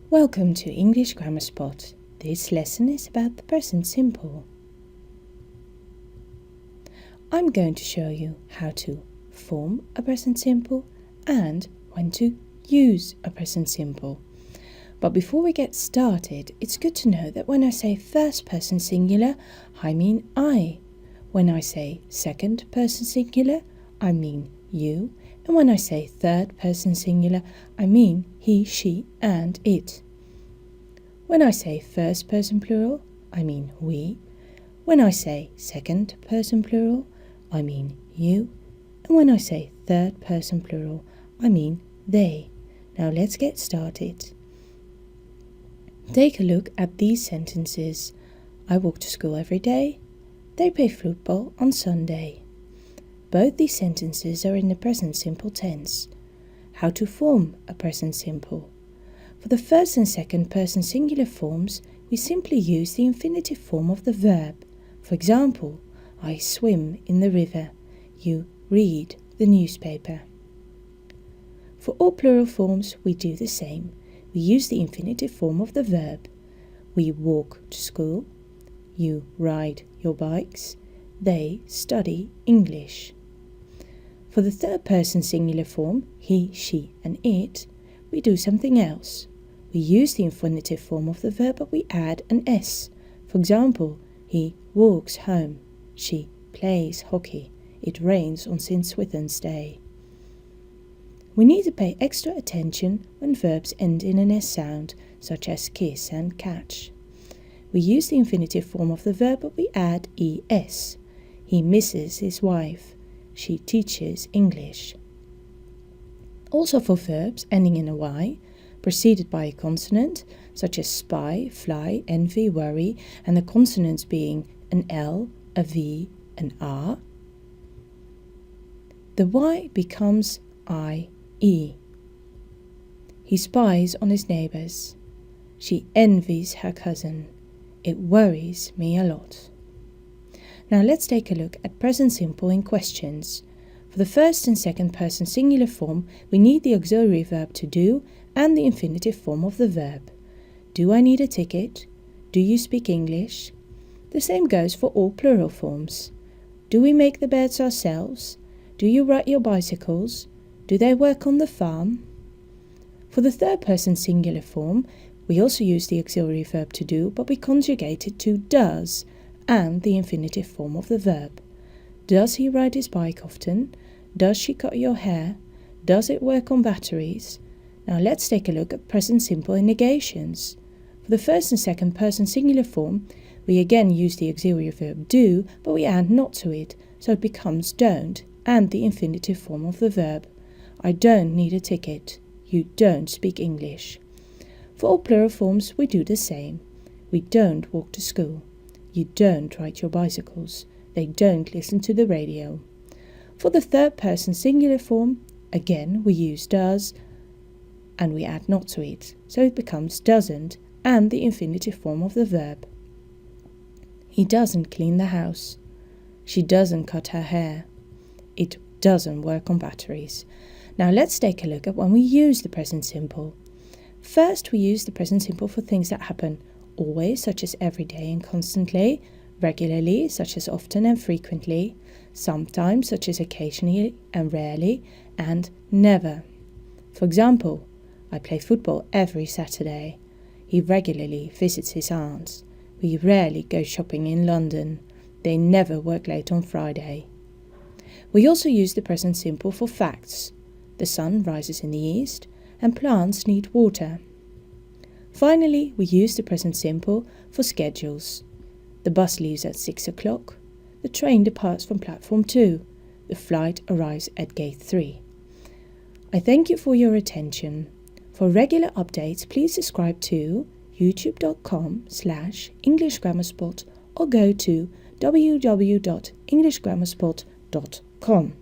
Welcome to English Grammar Spot. This lesson is about the present simple. I'm going to show you how to form a present simple and when to use a present simple. But before we get started, it's good to know that when I say first person singular, I mean I. When I say second person singular, I mean you. And when I say third person singular, I mean he, she, and it. When I say first person plural, I mean we. When I say second person plural, I mean you. And when I say third person plural, I mean they. Now let's get started. Take a look at these sentences. I walk to school every day. They play football on Sunday. Both these sentences are in the present simple tense. How to form a present simple. For the first and second person singular forms, we simply use the infinitive form of the verb. For example, I swim in the river. You read the newspaper. For all plural forms, we do the same. We use the infinitive form of the verb. We walk to school. You ride your bikes. They study English. For the third person singular form, he, she, and it, we do something else. We use the infinitive form of the verb, but we add an S. For example, he walks home. She plays hockey. It rains on St. Swithin's Day. We need to pay extra attention when verbs end in an S sound, such as kiss and catch. We use the infinitive form of the verb, but we add ES. He misses his wife. She teaches English. Also for verbs ending in a Y, preceded by a consonant, such as spy, fly, envy, worry, and the consonants being an L, a V, an R, the Y becomes IE. He spies on his neighbours. She envies her cousin. It worries me a lot. Now let's take a look at present simple in questions. For the first and second person singular form, we need the auxiliary verb to do and the infinitive form of the verb. Do I need a ticket? Do you speak English? The same goes for all plural forms. Do we make the beds ourselves? Do you ride your bicycles? Do they work on the farm? For the third person singular form, we also use the auxiliary verb to do, but we conjugate it to does and the infinitive form of the verb. Does he ride his bike often? Does she cut your hair? Does it work on batteries? Now let's take a look at present simple in negations. For the first and second person singular form, we again use the auxiliary verb do, but we add not to it, so it becomes don't and the infinitive form of the verb. I don't need a ticket. You don't speak English. For all plural forms, we do the same. We don't walk to school. You don't ride your bicycles. They don't listen to the radio. For the third person singular form, again we use does and we add not to it, so it becomes doesn't and the infinitive form of the verb. He doesn't clean the house. She doesn't cut her hair. It doesn't work on batteries. Now let's take a look at when we use the present simple. First, we use the present simple for things that happen always, such as every day and constantly, regularly, such as often and frequently, sometimes, such as occasionally and rarely, and never. For example, I play football every Saturday. He regularly visits his aunts. We rarely go shopping in London. They never work late on Friday. We also use the present simple for facts. The sun rises in the east and plants need water. Finally, we use the present simple for schedules. The bus leaves at 6 o'clock. The train departs from platform 2. The flight arrives at gate 3. I thank you for your attention. For regular updates, please subscribe to youtube.com/English Grammar Spot or go to www.englishgrammarspot.com.